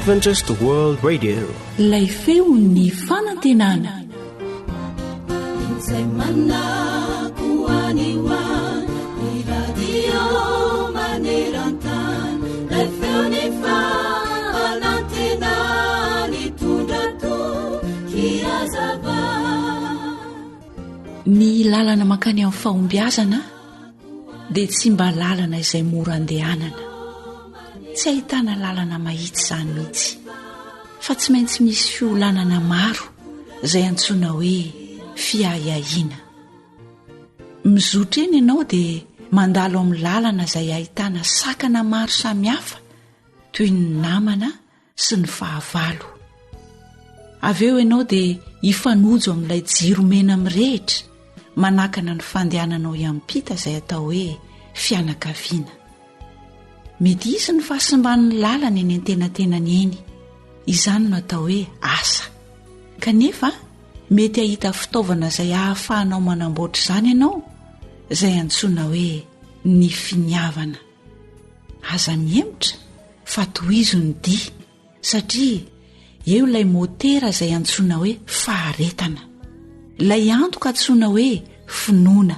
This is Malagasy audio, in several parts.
Adventist World Radio. Lay feon'ny fanantenana. Ny lalana mankany amin'ny fahombiazana dia tsy mba lalana izay mora andehanana. Tsy ahitana lalana mahitsy izany mihitsy, fa tsy maintsy misy fiolanana maro izay antsoina hoe fiahiahiana. Mizotra eny ianao dia mandalo amin'ny lalana izay ahitana sakana maro samihafa toy ny namana sy ny fahavalo. Avy eo ianao dia hifanojo amin'ilay jiro mena mirehitra manakana ny fandehananao iampita izay atao hoe fianakaviana. Mety isy ny fahasimban'ny lalana eny an-tenatenany eny, izany no atao hoe asa. Kanefa mety ahita fitaovana izay ahafahanao manamboatra izany ianao, izay antsoina hoe ny finiavana. Aza miemotra fa tohizo ny dia, satria eo ilay motera izay antsoina hoe faharetana, ilay antoka antsoina hoe finoana,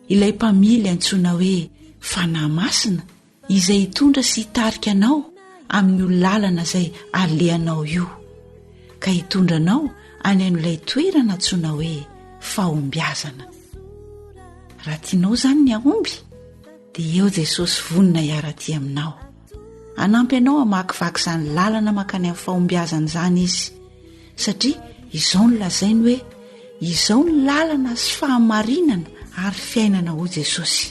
ilay mpamily antsoina hoe fanahy masina, izay hitondra sy hitarika anao amin'io lalana izay alehanao io, ka hitondra anao any amin'ilay toerana antsoina hoe fahombiazana. Raha tianao izany ny ahomby, dia eo Jesosy vonona hiara-ty aminao. Anampy ianao hamakivaky izany lalana mankany amin'ny fahombiazana izany izy, satria izao no lazainy hoe izao ny lalana sy fahamarinana ary fiainana ho Jesosy.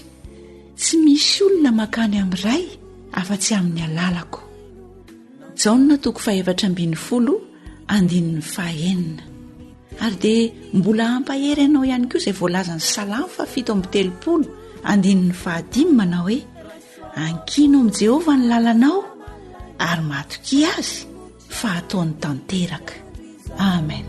Tsy misy olona mankany amin'iray afa-tsy amin'ny alalako. Jaona 4:10 ary dia mbola ampahery ianao ihany koa izay voalazan'ny Salamo 7:30 manao hoe ankino amin'i Jehovah ny lalanao ary matoki azy fa ataony tanteraka. Amen.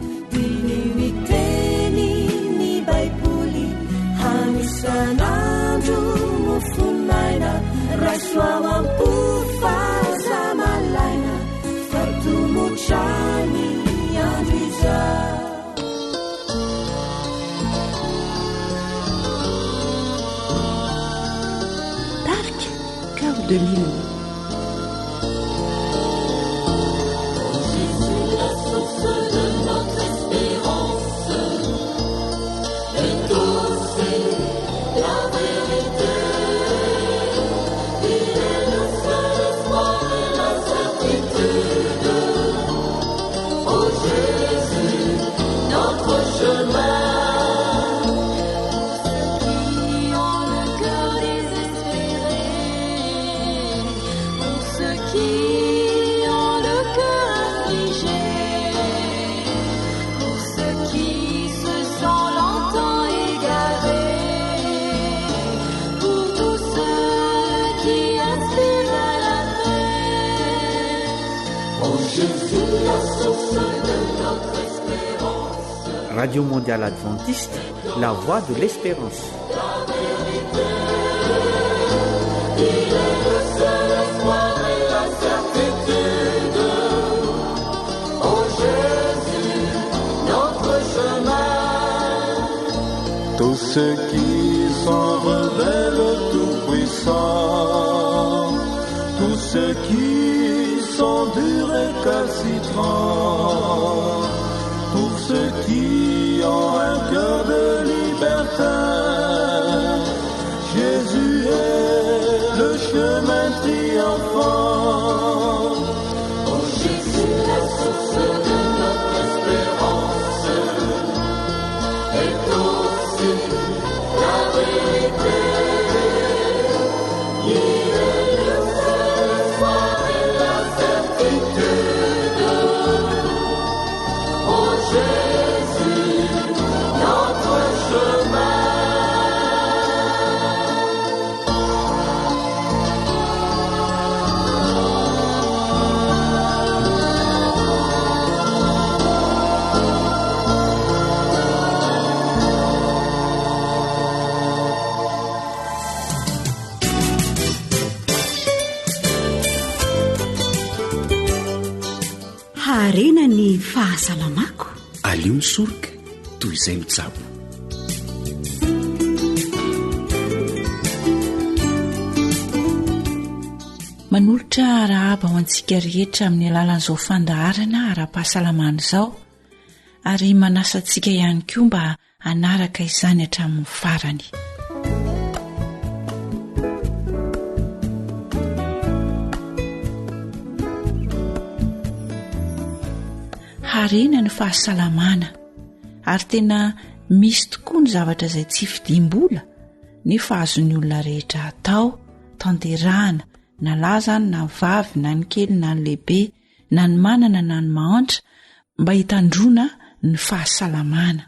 Tark, cœur de l'île. Radio Mondiale Adventiste, la voix de l'espérance. Tous ceux qui s'en rebellent tout-puissants, tous ceux qui sont durs et calcitrants, pour ceux qui ont un cœur de libertin, Jésus est le chemin triomphant. Oh Jésus, la source de notre espérance, est aussi la vérité. Il est le seul espoir et la certitude. Oh Jésus, notre chemin. ny fahasalamako. alio misoroka toy izay mitsabo. manolotra rahaba ho antsika rehetra amin'ny alalan'izao fandaharana ara-pahasalamana izao ary manasa antsika ihany koa mba hanaraka izany hatramin'ny farany. harena ny fahasalamana ary tena misy tokoa ny zavatra izay tsy fidim-bola nefa azon'ny olona rehetra atao tanterahana na lazany na vavy na ny kely na ny lehibe na ny manana na ny mahantra mba hitandrona ny fahasalamana.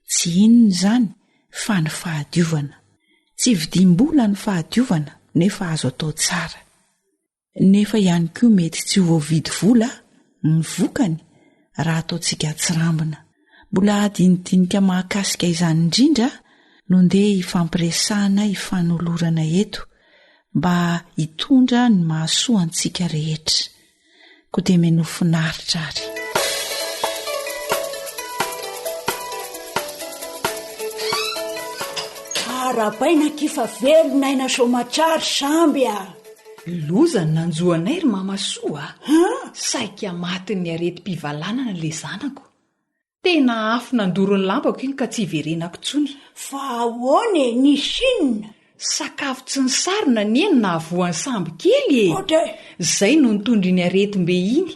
Tsy inona izany fa ny fahadiovana. Tsy vidim-bola ny fahadiovana nefa azo atao tsara. Nefa ihany koa mety tsy ho voavidy vola ny vokany raha ataontsika atsirambina. Mbola adinidinika mahakasika izany indrindra no ndeha hifampiresahana hifanolorana eto mba hitondra ny mahasoa antsika rehetra. Koa dia meno finaritra ary. arabaina kifa velona aina somatrary samby a. lozany nanjoanay ry mamasoa saika matiny areti-pivalanana le zanako. Tena afo nandorony lampako iny ka tsy iverenako tsony. Fa ahoana ny sinina? Sakafo tsy ny sarona ny eny na avoan'ny samby kely e. Zay no nitondry ny aretim-be iny.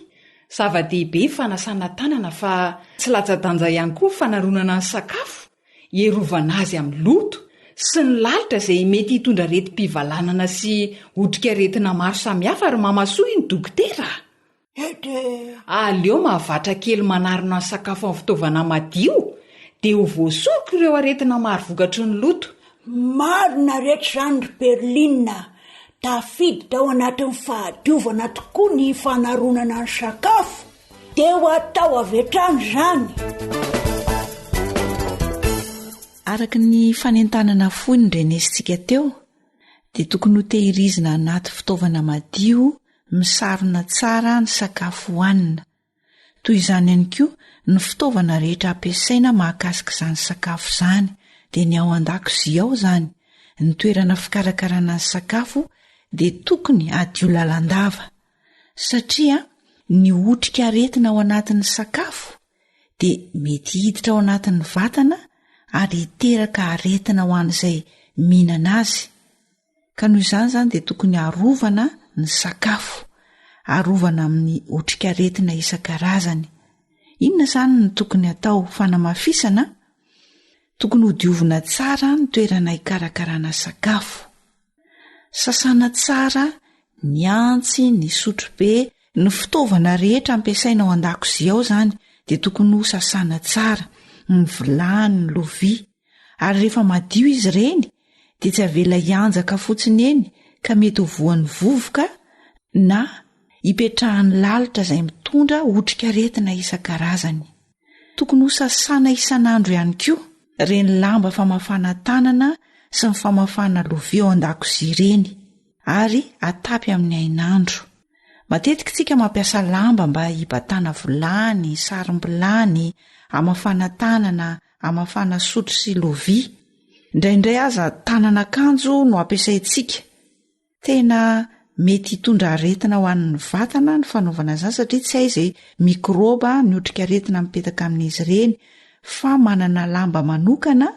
Zava-dehibe fanasana tanana fa tsy latsa-danja ihany koa fanaronana ny sakafo, hierovana azy amin'ny loto sy ny lalitra izay mety hitondra areti-pivalanana sy otrikaretina maro samihafa ary mamasoa iny dokotera. Aleo mahavatra kely manarona ny sakafo amin'ny fitaovana madio dia ho voasoroko ireo aretina maro vokatry ny loto. Marina rehetra izany ry Berlina. Tafiditra ao anatin'ny fahadiovana tokoa ny fanaronana ny sakafo dia ho atao avy hatrany izany. Araka ny fanentanana foiny renesintsika teo dia tokony ho tehirizina anaty fitaovana madio misarona tsara ny sakafo hohanina. Toy izany ihany koa ny fitaovana rehetra ampiasaina mahakasika izany sakafo izany dia ny ao an-dakozia ao izany. Ny toerana fikarakarana ny sakafo dia tokony adio lalandava satria ny otrika aretina ao anatin'ny sakafo dia mety hiditra ao anatin'ny vatana ary hiteraka aretina ho an'izay mihinana azy. Ka noho izany dia tokony arovana ny sakafo, arovana amin'ny otrika aretina isan-karazany. Inona izany no tokony atao fanamafisana? Tokony ho diovina tsara ny toerana hikarakarana sakafo. Sasana tsara ny antsy, ny sotrobe, ny fitaovana rehetra ampiasaina ao an-dakozia ao izany dia tokony ho sasana tsara, ny vilany, ny lovia. Ary rehefa madio izy ireny dia tsy avela hianjaka fotsiny eny ka mety ho voan'ny vovoka na hipetrahan'ny lalitra izay mitondra otrika aretina isan-karazany. Tokony ho sasana isan'andro ihany koa ireny lamba famafana tanana sy ny famafana lovia ao an-dakozia ireny ary atapy amin'ny ainandro. Matetika tsika mampiasa lamba mba hibatana vilany, sarim-bilany, hamafana tanana, hamafana sotro sy lovia. Indraindray aza tanan'akanjo no ampiasaintsika. Tena mety hitondra aretina ho an'ny vatana ny fanaovana izany satria tsy hay izay mikrôba ny otrika aretina mipetaka amin'izy ireny, fa manana lamba manokana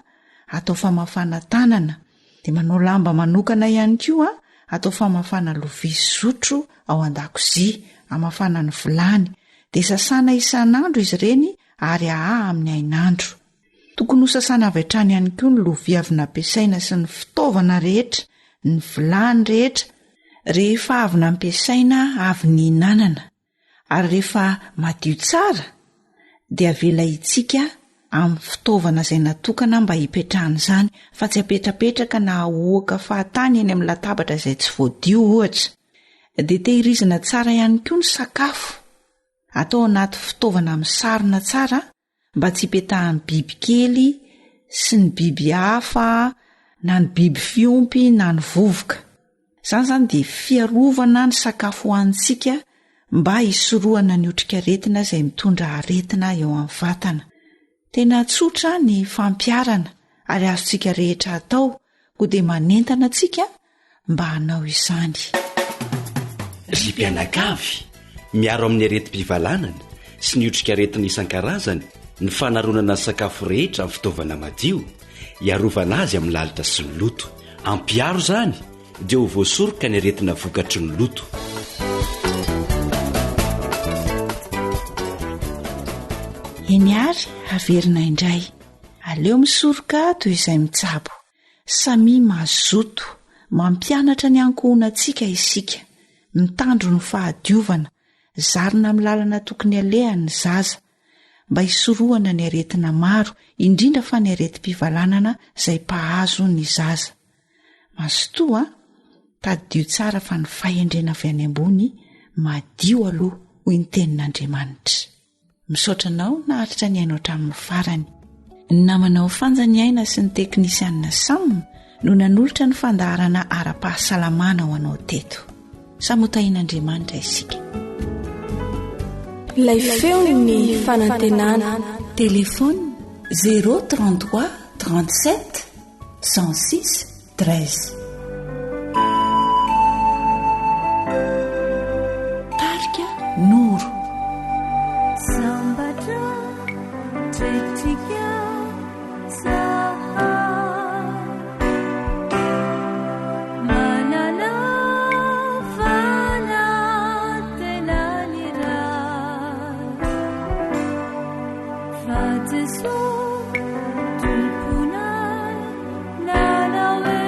atao famafana tanana dia manao lamba manokana ihany koa atao famafana lovia sy sotro ao an-dakozia, hamafana ny vilany dia sasana isan'andro izy ireny ary ahaha amin'ny ainandro. Tokony ho sasana avy hatrany ihany koa ny lovia avy nampiasaina sy ny fitaovana rehetra, ny vilany rehetra rehefa avy nampiasaina avy nihinanana. Ary rehefa madio tsara dia avela itsika amin'ny fitaovana izay natokana mba hipetrahana izany, fa tsy apetrapetraka na ahoaka fahatany eny amin'ny latabatra izay tsy voadio ohatra. Dia tehirizina tsara ihany koa ny sakafo, atao anaty fitaovana misarona tsara mba tsy hipetahan'ny biby kely sy ny biby hafa na ny biby fiompy na ny vovoka. Izany dia fiarovana ny sakafo hohanintsika mba hisoroana ny otrikaretina izay mitondra aretina eo amin'ny vatana. Tena tsotra ny fampiarana ary azontsika rehetra atao koa dia manentana antsika mba hanao izany. Ry mpianakavy, miaro amin'ny aretim-pivalanana sy ny otrikaretina isan-karazany ny fanaronana ny sakafo rehetra amin'ny fitaovana madio, iarovana azy amin'ny lalitra sy ny loto. Ampiaro izany dia ho voasoroka ny aretina vokatry ny loto. Eny ary averina indray, aleo misoroka toy izay mitsabo. Samy mazoto mampianatra ny ankohonantsika isika, mitandro ny fahadiovana, zarina amin'ny lalana tokony alehan'ny zaza mba hisoroana ny aretina maro, indrindra fa ny aretim-pivalanana izay mpahazo ny zaza. Mazotoa tadidio tsara fa ny fahendrena avy any ambony madio aloha hoy ny tenin'Andriamanitra. Misaotra anao naharitra ny aino hatramin'ny farany. Ny namanao fanjany aina sy ny teknisianina Sam no nanolotra ny fandaharana ara-pahasalamana ho anao teto. Samotain'Andriamanitra isika. Ilay feony fanantenana. Téléphone 033 37 106 13. Tarika Noro. Sambatra tretrika saha manana fanantenanira fa Jesu tomponay nanawe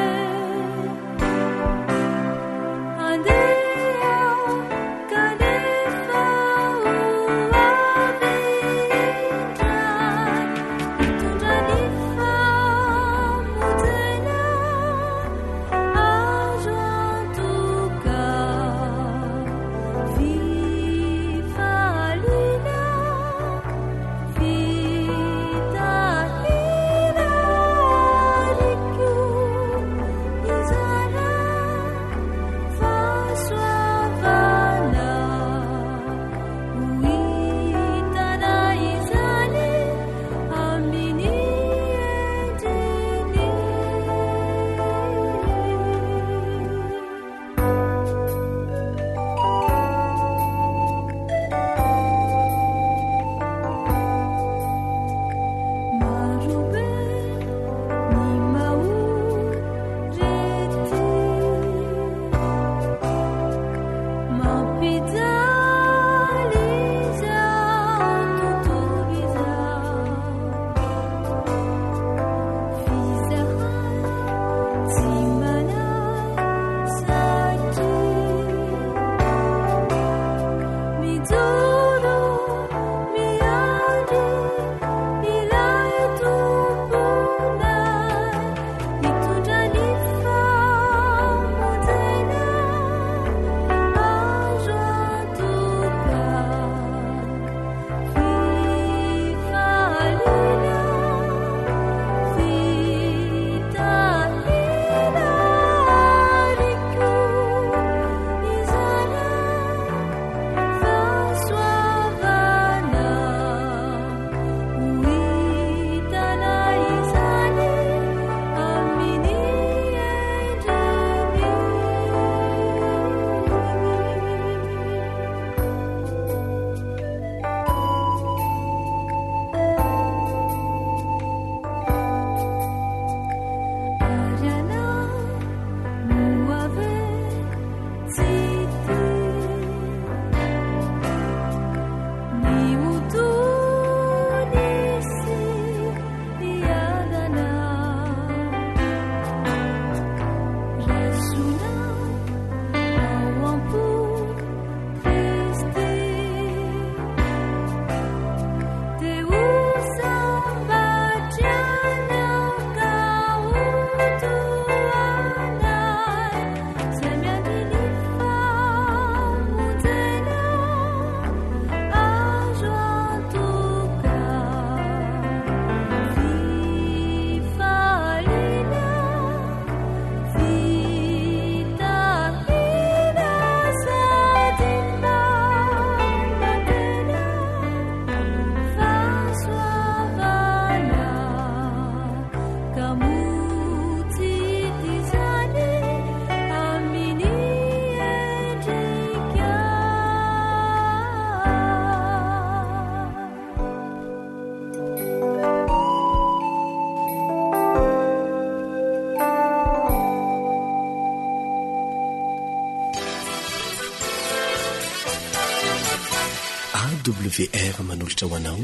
awr manolotra hoanao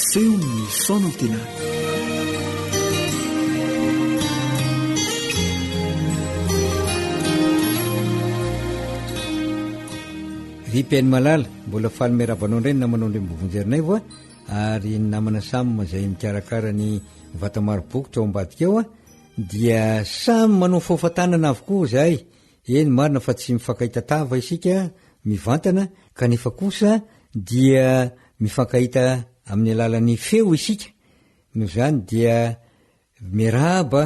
feo ny fonantena ry mpiainy malala mbola faly miaravanao indray ny namanao ndray mbovonjerinay vo ary ny namana samy zay mikarakara ny vatamarobokotra ao ambadika ao dia samy manao fofantanana avokoa zahay eny marina fa tsy mifakahita-tava isika mivantana kanefa kosa dia mifankahita amin'ny alalan'ny feo isika no zany dia miraba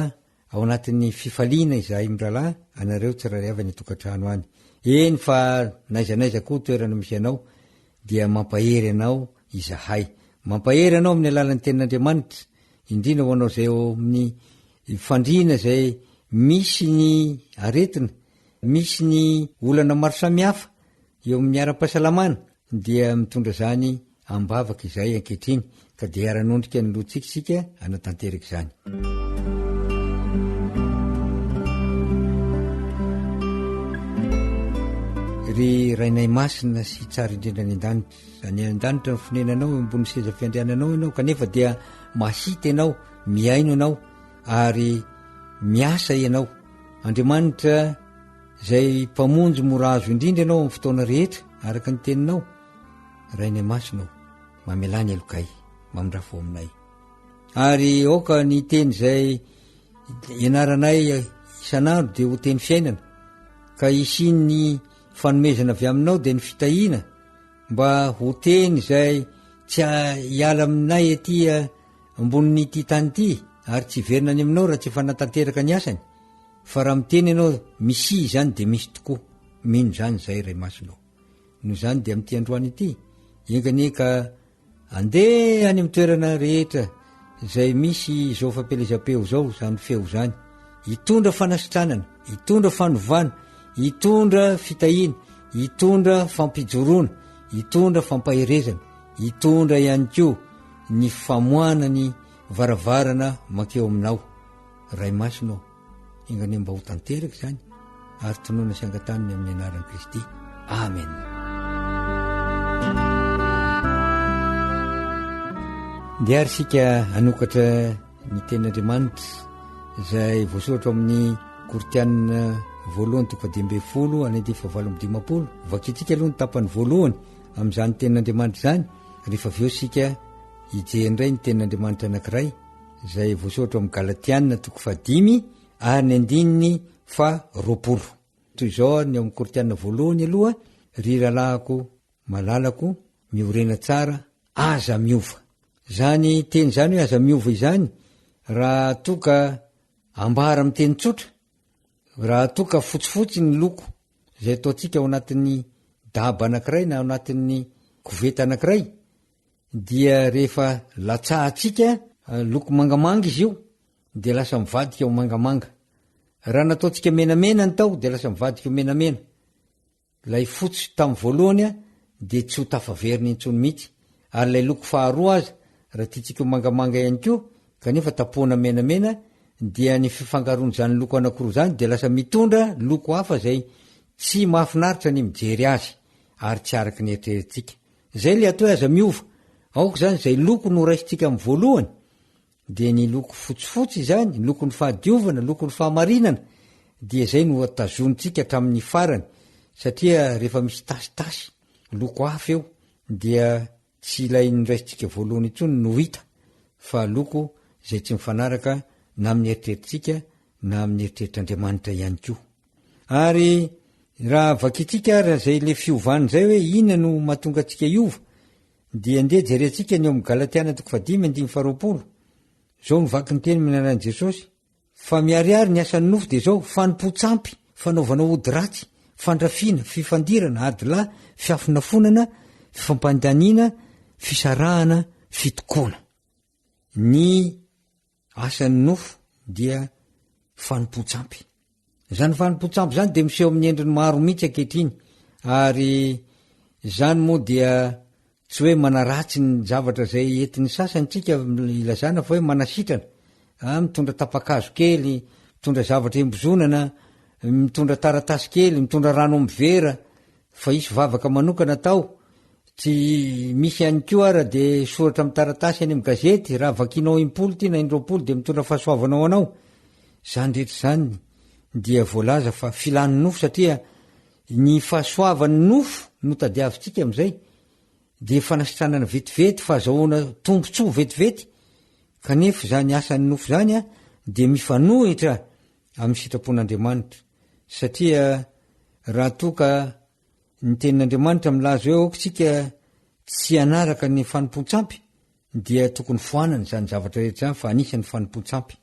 ao anatin'ny fifaliana izahay miralahy anareo tsirary avy ny tokantrano any eny fa naizanaiza koa toerana misy anao dia mampahery anao izahay mampahery anao amin'ny alalan'ny tenin'Andriamanitra indrindra ho anao zay eo amin'ny fandriana zay misy ny aretina misy ny olana maro samihafa eo amin'ny ara-pahasalamana dia mitondra zany ambavaka izay ankehitriny ka dia aranondrika ny lotsikisika anatanteraka izany ry rainay masina sy tsara indrindra ny an-danitra zany an-danitra ny fonenanao ambony seza fiandriananao ianao kanefa dia mahita ianao miaino ianao ary miasa ianao Andriamanitra zay mpamonjy mora azo indrindra ianao amin'ny fotoana rehetra araka ny teninao rainay masinao mamelany alokay mamindrafo aminay ary oka ny teny zay ianaranay isanandro dia ho teny fiainana ka isiny ny fanomezana avy aminao dia ny fitahina mba ho teny zay tsy hiala aminay aty amboniny ity tany ity ary tsy verina any aminao raha tsy fanatanteraka ny asany fa raha miteny ianao misy zany dia misy tokoa mino zany zay ray masinao no zany dia amin'ity androany ity ingany ka andeha any amin'ny toerana rehetra zay misy zao fampelezam-peo zao zany feo zany hitondra fanasitranana hitondra fanovana hitondra fitahina hitondra fampijoroana hitondra fampaherezana hitondra ihany koa ny famoana ny varavarana makeo aminao ray masinao ingany mba ho tanteraka zany ary tonoana sy angataniny amin'ny anaran'i Kristy amen dia ary sika anokatra ny tenin'Andriamanitra zay voasoratra amin'ny Koritianina voalohany toko 10 any 7:20 vakitsika aloha ny tapany voalohany amin'izany tenin'Andriamanitra zany rehefa aveo sika hijeindray ny tenin'Andriamanitra anankiray zay voasoratra amin'ny Galatianina toko 5 ary ny 9:20 toy izao ny amin'ny Koritianina voalohany aloha ry ralahako malalako miorena tsara aza miova zany teny zany hoe aza miova izany raha toka ambara amin'ny teny tsotra raha toka fotsifotsy ny loko zay ataotsika ao anatin'ny daba anankiray na ao anatin'ny koveta anankiray dia rehefa latsahatsika loko mangamanga izy io dia lasa mivadika ao mangamanga raha nataotsika menamena ny tao dia lasa mivadika ao menamena lay fotsy tamin'ny voalohany dia tsy ho tafaveriny intsony mihitsy ary lay loko faharoa aza raha tiatsika ho mangamanga ihany koa kanefa tapoana menamena dia ny fifangaroany zany loko anankiroa zany dia lasa mitondra loko hafa zay tsy mahafinaritra ny mijery azy ary tsy araky ny eritreretintsika zay le atao aza miova aoka zany zay loko no raisitsika amin'ny voalohany dia ny loko fotsifotsy zany loko ny fahadiovana loko ny fahamarinana dia zay no atazonitsika hatramin'ny farany satria rehefa misy tasitasy loko hafa eo dia tsy ilay niraisitsika voalohany intsony no hita fa loko zay tsy mifanaraka na amin'ny eritreritritsika na amin'ny eritreritr'Andriamanitra ihany koa ary raha vakitsika raha zay le fiovany zay hoe inona no mahatonga atsika iova dia ndeha jerentsika ny eo amin'ny Galatiana toko 5:20 zao nivaky ny teny minaran'i Jesosy fa miariary ny asan'ny nofo dia zao fanompotsampy fanaovana ody ratsy fandrafiana fifandirana adila fiafinafonana fifampandaniana fisarahana fitokoana ny asan'ny nofo dia fanompotsampy zany fanompotsampy zany dia miseho amin'ny endriny maro mihitsy ankehitriny ary zany moa dia tsy hoe manaratsy ny zavatra zay entin'ny sasany tsika ilazana fa hoe manasitrana mitondra tapakazo kely mitondra zavatra embozonana mitondra taratasy kely mitondra rano amin'ny vera fa isy vavaka manokana tao tsy misy any ko ara de soratra amy taratasy any amy gazety raha vakinao 10 ty na 20 de mitondra fahasoavanao anao zany rehetra zany dia voalaza fa filany nofo satria ny fahasoavany nofo no tadiavitsika am'izay de fanasitranana vetivety fahazahoana tombotso vetivety kanefa zany asany nofo zany a de mifanohitra amin'ny sitrapon'Andriamanitra satria raha toka ny tenin'Andriamanitra milaza eo aokotsika tsy anaraka ny fanompontsampy dia tokony foanana zany zavatra rehetra zany fa anisany fanompontsampy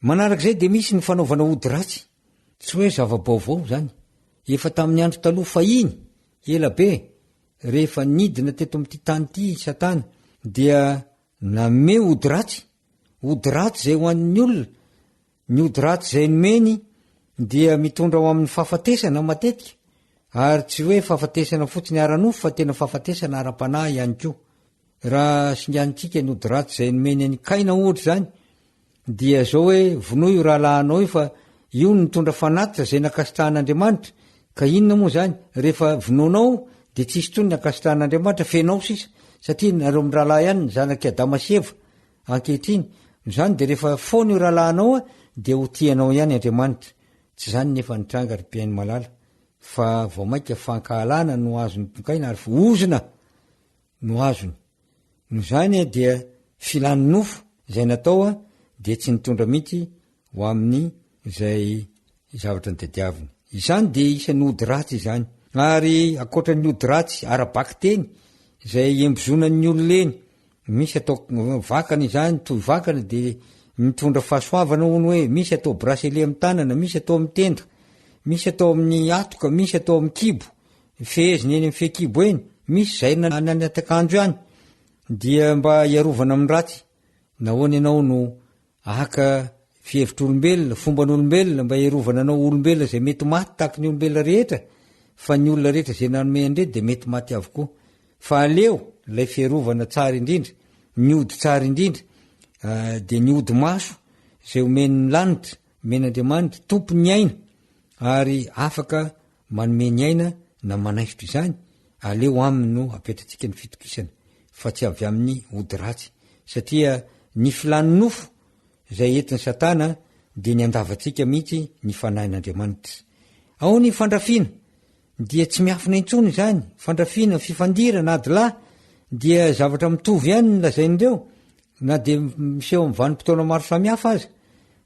manarak'izay de misy ny fanaovana ody ratsy tsy hoe zava-baovao zany efa tamin'ny andro taloha fahiny ela be rehefa nidina teto am'ty tany ty Satana dia name ody ratsy zay ho an'ny olona ny ody ratsy zay nomeny dia mitondra ao amin'ny fahafatesana matetika ary tsy hoe fahafatesana fotsiny ara-nofo fa tena fahafatesana ara-panahy ihany ko raha singantsika ny ody ratsy zay nomeny any Kaina ohatra zany dia zao hoe vonoy io rahalahanao io fa io ny mitondra fanatitra zay nakasitrahan'Andriamanitra ka inona moa zany rehefa vonoanao de tsisy tony ny akasitrahan'Andriamanitra fenao sisa satria nareo amin'ny rahalahy ihany ny zanaky Adama sy Eva ankehitriny zany de rehefa foana io rahalahanao de ho tianao ihany Andriamanitra tsy zany nefa nitranga ry mpiainy malala fa vao mainka fankahalana no azony tonkaina ary ozona no azony no zany dia filany nofo zay natao de tsy nitondra mihitsy ho amin'ny zay zavatra ny tadiaviny izany de isan'ny ody ratsy izany ary akoatra ny ody ratsy arabaky teny zay embozonan'ny ololeny misy atao vakana izany toy vakana de mitondra fahasoavana hono hoe misy atao bracelet amin'ny tanana misy atao amin'ny tenda misy atao amin'ny atoka misy atao amin'ny kibo feheziny eny amin'ny fekibo eny misy zay nanatakanjo ihany dia mba iarovana amin'ny ratsy nahoana ianao no aka fihevitr'olombelona fomban'olombelona mba iarovana anao olombelona zay mety maty tahaky ny olombelona rehetra fa ny olona rehetra zay nanome andre de mety maty avokoa fa aleo lay fiarovana tsara indrindra ny ody tsara indrindra de ny ody maso zay omeny lanitra men'Andriamanitra tompo ny aina ary afaka manome ny aina na manaisitro izany aleo aminy no apetratsika ny fitokisana fa tsy avy amin'ny ody ratsy satria ny filany nofo zay entin'ny Satana de ny andavatsika mihitsy ny fanahin'Andriamanitra ao ny fandrafina dia tsy miafina intsony zany fandrafina fifandirana adilay dia zavatra mitovy ihany ny lazain'ireo na de miseho amin'ny vanim-potoana maro samihafa aza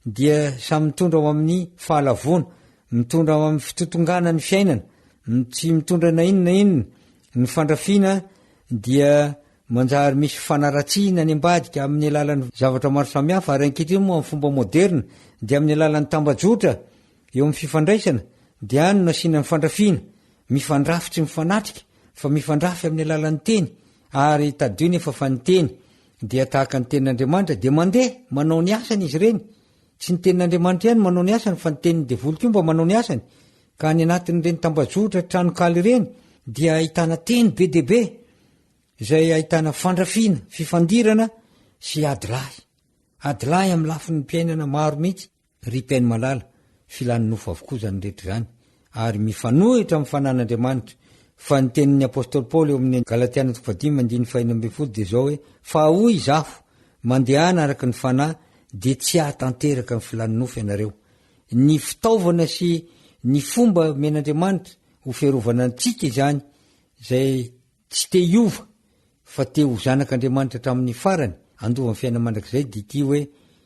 dia samy mitondra ao amin'ny fahalavona mitondra ao amin'ny fitotongana ny fiainana tsy mitondra na inona ny fandrafina dia manjary misy fanaratsiana ny ambadika amin'ny alalan'ny zavatra maro samihafa ary ankehitriny moa amin'ny fomba moderna dia amin'ny alalan'ny tambajotra eo amin'ny fifandraisana dia any no asiana ny fandrafina mifandrafy tsy mifanatrika fa mifandrafy amin'ny alalan'ny teny ary tadio nefa fa ny teny dia tahaka ny tenin'Andriamanitra de mandeha manao ny asany izy ireny tsy ny tenin'Andriamanitra ihany manao ny asany fa ny tenin'ny devoly koa mba manao ny asany ka ny anatin'ireny tambajotra tranokaly ireny dia ahitana teny be debe zay ahitana fandrafina fifandirana sy adilay amin'ny lafin'ny mpiainana maro mihitsy ry mpiainy malala filany nofo avokoa zany rehetra zany ary mifanohitra amin'ny fanan'Andriamanitra fa ny tenin'ny apôstôly Paoly eo amin'ny Galatiana 5:5 de zao hoe fa hoy zafo mandehana araka ny fanahy de tsy ahatanteraka ny filany nofo ianareo ny fitaovana sy ny fomba men'Andriamanitra ho fiarovana antsika izany zay tsy te hiova fa te ho zanak'Andriamanitra hatramin'ny farany andova ny fiaina mandrakizay de ty hoe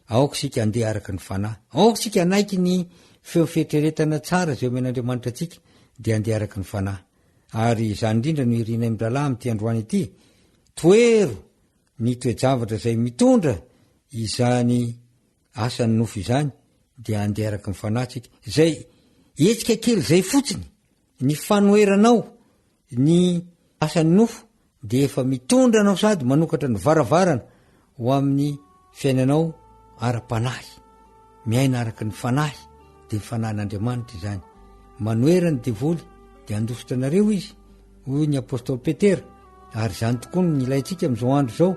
aoka sika andeha araka ny fanahy aoka sika anaiky ny feo fietreretana tsara zay men'Andriamanitra atsika de andeha araka ny fanahy ary zany indrindra no irina amin'ndralahy amin'ty androany ity toero ny toejavatra zay mitondra izany asany nofo izany de andeha araka ny fanahytsika zay etsika kely zay fotsiny ny fanoeranao ny asany nofo de efa mitondra anao sady manokatra ny varavarana ho amin'ny fiainanao ara-panahy miaina araka ny fanahy de ny fanahin'Andriamanitra izany manoera ny devoly de andositra anareo izy hoy ny apôstôly Petera ary zany tokoa ny ilaintsika am'izao andro zao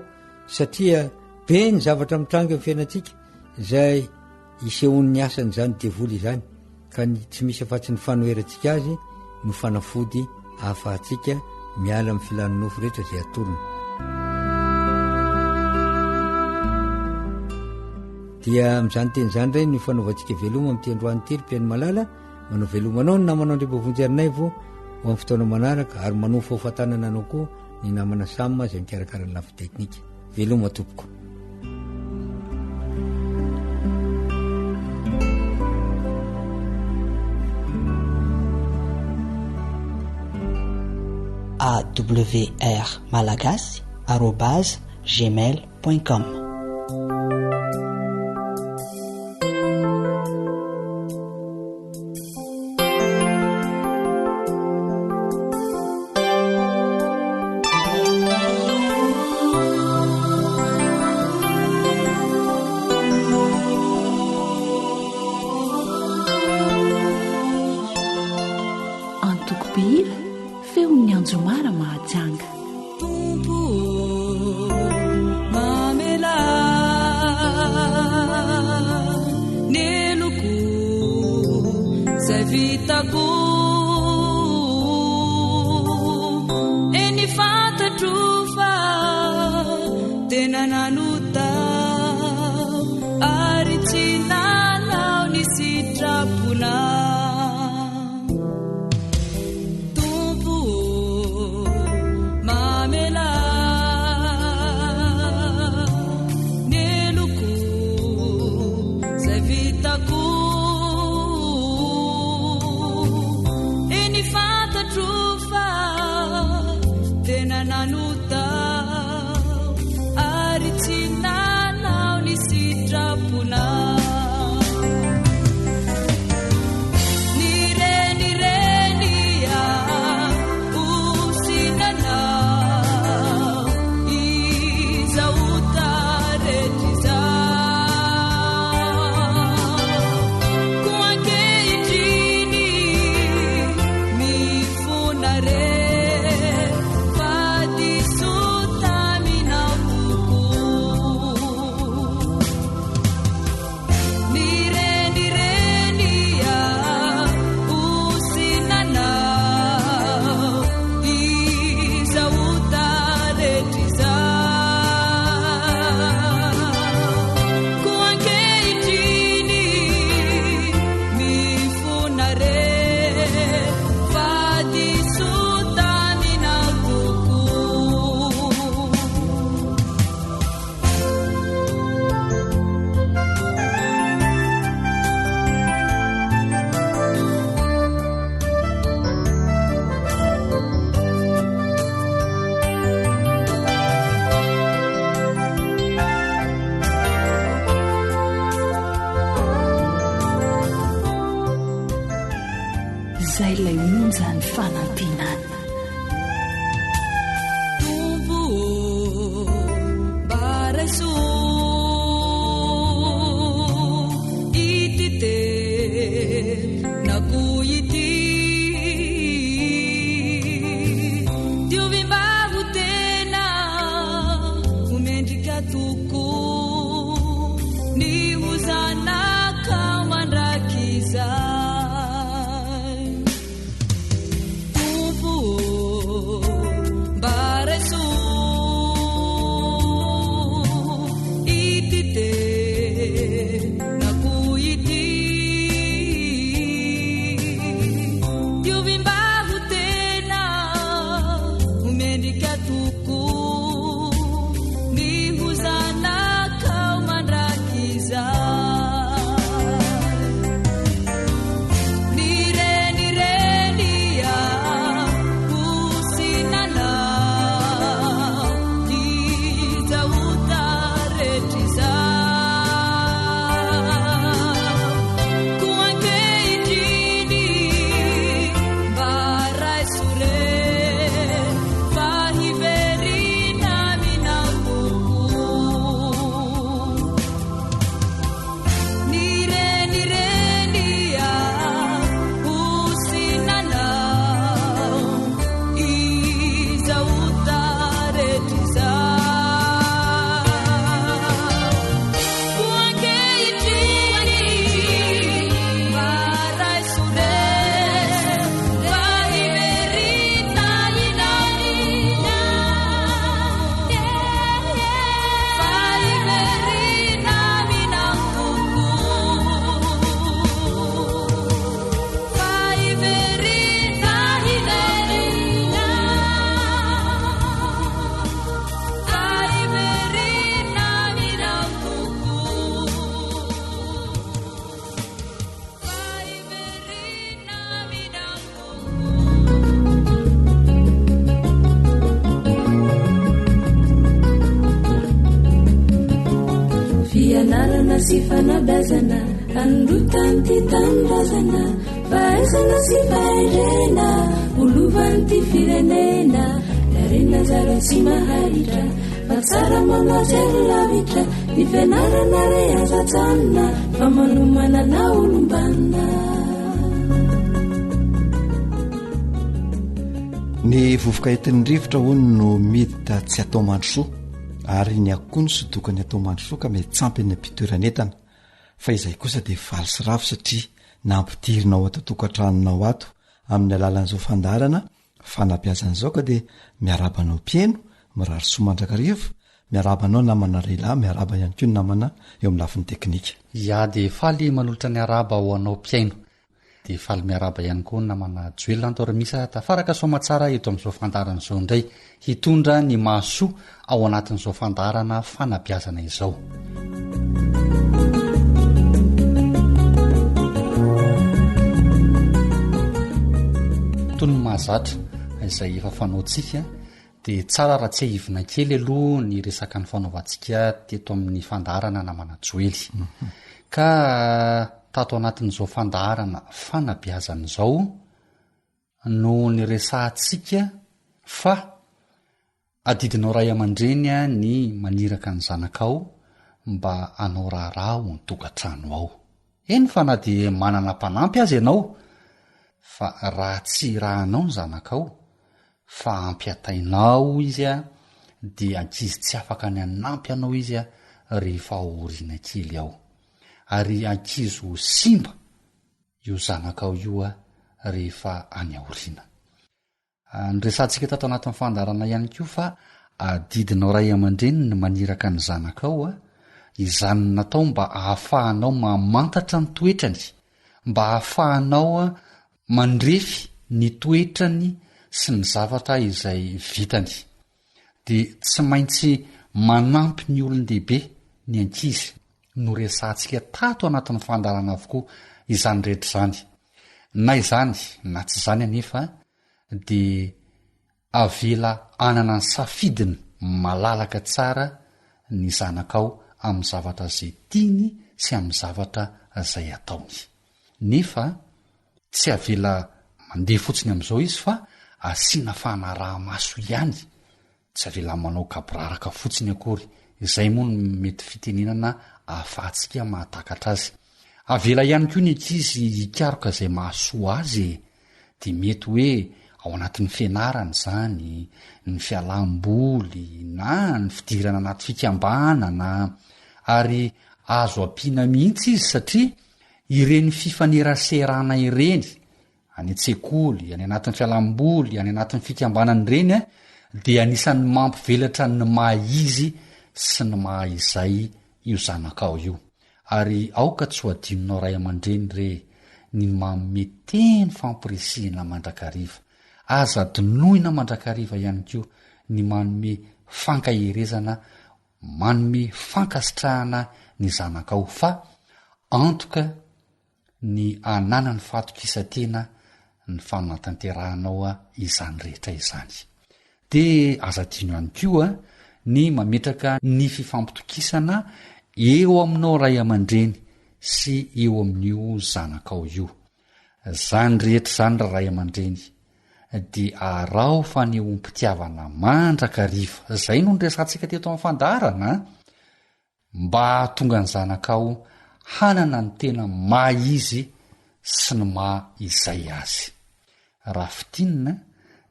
satria be ny zavatra mitranga amin'ny fiainantsika zay isehon'ny asany zany devoly izany ka ny tsy misy afa-tsy ny fanoerantsika azy no fanafody ahafahantsika miala amin'ny filanonofo rehetra zay atolona. Dia amin'izany teny izany indray ny fanaovantsika veloma amin'ity androany ity ry mpiaino malala, manao velomanao ny namanao andriambavonjy vo ho amin'ny fotoana manaraka ary manao fahafantanana anao koa ny namana samma izay mikarakara ny lafy teknika. Veloma tompoko. awr malagasy @gmail.com. Antokopihira feon'ny anjomara mahajanga. Tompo mamela neloko zay vitako eny fantatro fa tena nanotao ary tsy nanao ny sitrapona. Zay lay monjany fanantenana. Tombo baraso itite nakuiti diuvimbavu tena umendika tuku ni uzana kamandrakiza. fianarana sy fanabazana androtany ty tanindrazana fahaizana sy fahairena olovany ty firenena darena zaro tsy maharitra fa tsara manatsy ary lavitra ny fianarana re azatsanina fa manomanana olombanina. Ny vovoka entin'ny rivotra hono no miditra tsy atao mandrosoa ary ny akony sy dokany atao mandrosoa ka metsampy ny ampitoeranentana fa izay kosa dia faly sy rafo satria nampidirinao ato tokantranonao ato amin'ny alalan'izao fandarana fanapiazan'izao ka dia miarabanao mpieno mirary soa mandrakarivo miarabanao namana lehilahy miaraba ihany koa ny namana eo amin'ny lafin'ny teknika. Ia dia faly manolotra ny araba ho anao mpiaino dia faly miaraba ihany koa namana joelina antorimisa tafaraka somatsara eto amin'izao fandarana izao indray hitondra ny mahasoa ao anatin'izao fandarana fanapiazana izao. Toy ny mahazatra izay efa fanaontsika dia tsara raha tsy hahivina kely aloha ny resaka ny fanaovantsika teto amin'ny fandarana namana joely ka tato anatin'izao fandarana fanabiazana izao no ny resahantsika fa adidinao ray aman-dreny ny maniraka ny zanakao mba anao raharaha ho nytokantrano ao. Eny fa na dia manana mpanampy azy ianao fa raha tsy rahanao ny zanakao fa ampiatainao izy dia ankizy tsy afaka ny anampy anao izy rehefa oriana kely ao ary ankizy ho simba io zanakao io rehefa any aoriana. Nyresantsika tato anatin'ny fandarana ihany koa fa adidinao ray aman-dreny ny maniraka ny zanakao izany natao mba ahafahanao mamantatra ny toetrany mba ahafahanao mandrefy ny toetrany sy ny zavatra izay vitany dia tsy maintsy manampy ny olon-dehibe ny ankizy no resantsika tato anatin'ny fandarana avokoa izany rehetra izany na izany na tsy izany anefa dia avela anana ny safidiny malalaka tsara ny zanakao amin'ny zavatra izay tiany sy amin'ny zavatra izay ataony nefa tsy avela mandeha fotsiny amin'izao izy fa asiana fanaraha-maso ihany tsy avela manao kaboraraka fotsiny akory izay moa no mety fitenenana ahafahantsika mahatakatra azy. Avela ihany koa ny ankizy hikaroka izay mahasoa azy dia mety hoe ao anatin'ny fianarana izany ny fialam-boly na ny fidirana anaty fikambanana ary azo ampiana mihitsy izy satria ireny fifaneraserana ireny any an-tsekoly any anatin'ny fialam-boly any anatin'ny fikambanana ireny dia anisan'ny mampivelatra ny maha-izy sy ny maha-izay io zanakao io ary aoka tsy ho adininao ray aman-dreny re ny manome teny fampirisihana mandrakariva aza dinoina mandrakariva ihany koa ny manome fankahirezana manome fankasitrahana ny zanakao fa antoka ny anana ny fahatokisantena ny fanatanterahanao izany rehetra izany dia aza dino ihany koa ny mametraka ny fifampitokisana eo aminao ray aman-dreny sy eo amin'io zanakao io zany rehetra zany ray aman-dreny dia arao fa ny ompitiavana mandrakariva zay no nyresantsika teto amin'ny fandarana mba tonga ny zanakao hanana ny tena maha-izy sy ny maha-izay azy. Raha fitinina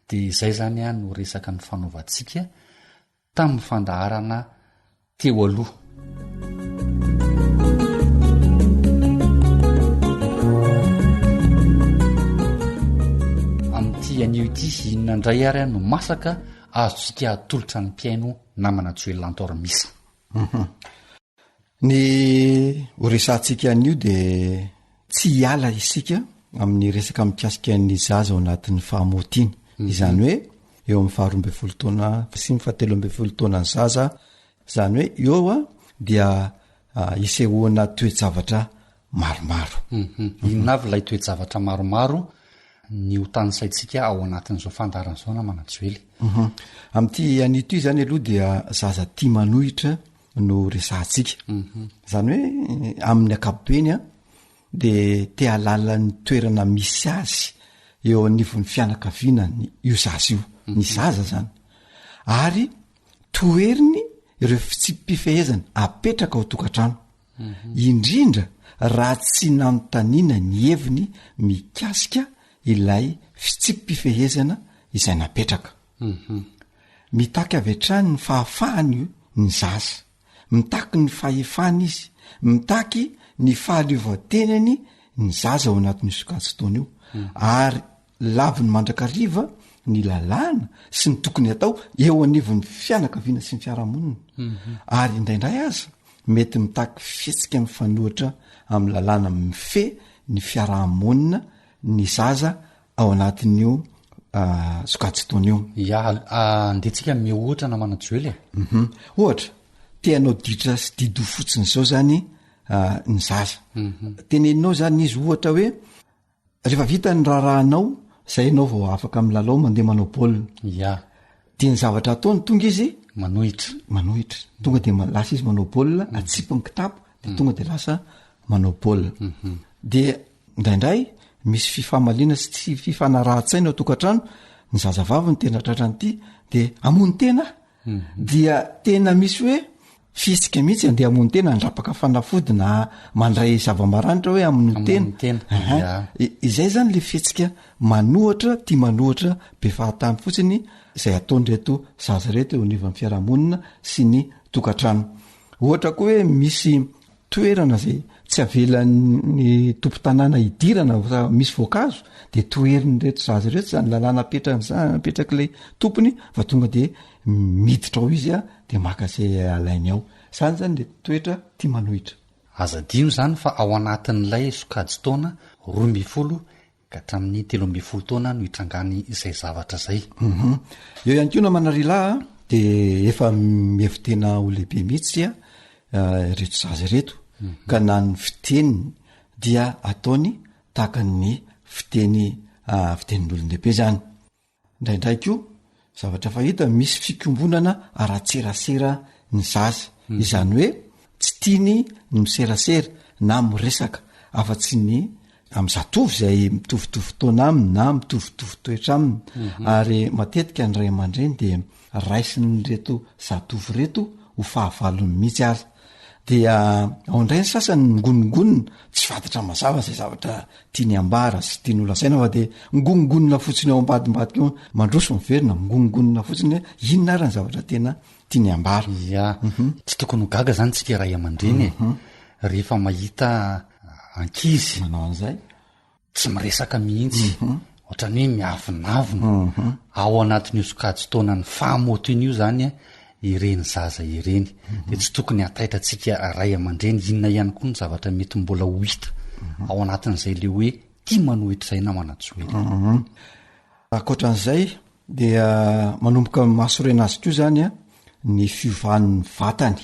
dia izay zany no resaka ny fanaovantsika tamin'ny fandaharana teo aloha. Amin'ity anio ity inona indray ary no masaka azontsika atolotra ny mpiaino namana joelantormisa. Ny horesantsika an'io dia tsy hiala isika amin'ny resaka mikasika ny zaza ao anatin'ny fahamotiany izany hoe eo amin'ny 12 taona sy ny 13 taona ny zaza izany hoe eo dia isehoana toejavatra maromaro. Inona avy ilay toejavatra maromaro ny ho tanysaitsika ao anatin'izao fandaran'izao namana joely. Amin'ity an'ity zany aloha dia zaza tia manohitra no resantsika zany hoe amin'ny akapobeny a de te alalan'ny toerana misy azy eo anivon'ny fianakaviana io zaza io ny zaza zany ary toeriny ireo fitsipifehezana apetraka ao tokantrano indrindra raha tsy nanontaniana ny heviny mikasika ilay fitsipifehezana izay napetraka mitaky avy hatrany ny fahafahany io ny zaza mitaky ny fahefana izy mitaky ny fahaleovatenany ny zaza ao anatin'ny sokajy-taona io ary laviny mandrakariva ny lalàna sy ny tokony atao eo anivon'ny fianakaviana sy ny fiarahamonina ary indraindray aza mety mitaky fihetsika amin'ny fanohatra amin'ny lalàna mife ny fiarahamonina ny zaza ao anatin'io sokajy-taona io andetsika mihoatrana manajoely ohatra teanao ditra sy dido fotsiny zao zany ny zaza teneninao zany izy ohatra hoe rehefa vita ny raharahanao zay anao vao afaka amin'ny lalao mandeha manao baolina de ny zavatra ataony tonga izy manohitra tonga de lasa izy manao baolina atsipony kitapo de tonga de lasa manao baolina de indraindray misy fifamalina sy tsy fifanarahan-tsaina ao tokantrano ny zazavavy ny tena tratranyity de amony tena dia tena misy hoe fisika mihitsy andeha amony tena andrapaka fanafody na mandray zava-maranitra hoe amin'ny tena izay zany le fihetsika manohatra tia manohatra be fahatany fotsiny izay ataondreto zaza reto eo anivon'ny fiarahamonina sy ny tokantrano ohatra koa hoe misy toerana zay tsy avelan'ny tompo-tanàna idirana misy voankazo de toeriny reto zaza reto zany lalàna apetrak'ilay tompony fa tonga de miditra ao izy a de maka zay alainy ao zany zany le toetra tia manohitra azadino zany fa ao anatin'ilay sokajy taona 12 ka hatramin'ny 13 taona no hitrangany izay zavatra zay eo ihany koa na manarila de efa mihevitena ho lehibe mihitsy reto zaza reto ka na ny fiteniny dia ataony tahaka ny fitenin'olondehibe zany indraindray ko zavatra fahita misy fikombonana ara-tserasera ny zaza izany hoe tsy tiany ny miserasera na miresaka afa-tsy ny am'zatovy zay mitovitovy taona aminy na mitovitovy toetra aminy ary matetika ny ray aman-dreny de raisiny reto zatovy reto ho fahavalony mihitsy azy dia ao indray ny sasany ngonongonona tsy fantatra mazava zay zavatra tiany ambara sy tiany olasaina fa de ngonongonona fotsiny ao ambadimbadika eo mandroso miverina ngonongonona fotsiny hoe inona ary ny zavatra tena tiany ambara tsy tokony ho gaga zany tsika ray aman-dreny rehefa mahita ankizy manao an'izay tsy miresaka mihitsy ohatrany hoe miavinavina ao anatin'io sokajy taona ny fahamotony io zany ireny zaza ireny de tsy tokony hataitra tsika ray aman-dreny inona ihany koa ny zavatra mety mbola ho hita ao anatin'izay le hoe tia manohitra zay na manajoely akoatran'izay dia manomboka mahasorena azy koa zany ny fiovan'ny vatany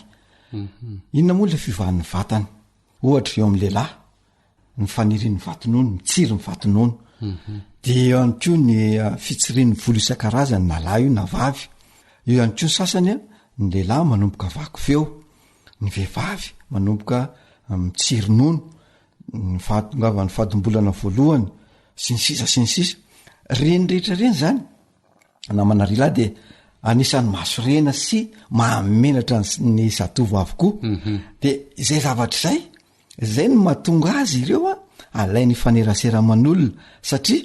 inona moa le fiovan'ny vatany ohatra eo amin'ny lehilahy ny fanirian'ny vatinono mitsiry ny vatinono de eo ihany koa ny fitsirian'ny volo isan-karazany na lahy io na vavy eo ihany koa ny sasany ny lehilahy manomboka vaky feo ny vehivavy manomboka mitsironono ny fahatongava ny fahatombolana voalohany sy ny sisa sy ny sisa reny rehetra reny zany na manarila de anisan'ny mahasorena sy mahamenatra ny zatovy avokoa de izay zavatra zay no mahatonga azy ireo alay ny faneraseraman'olona satria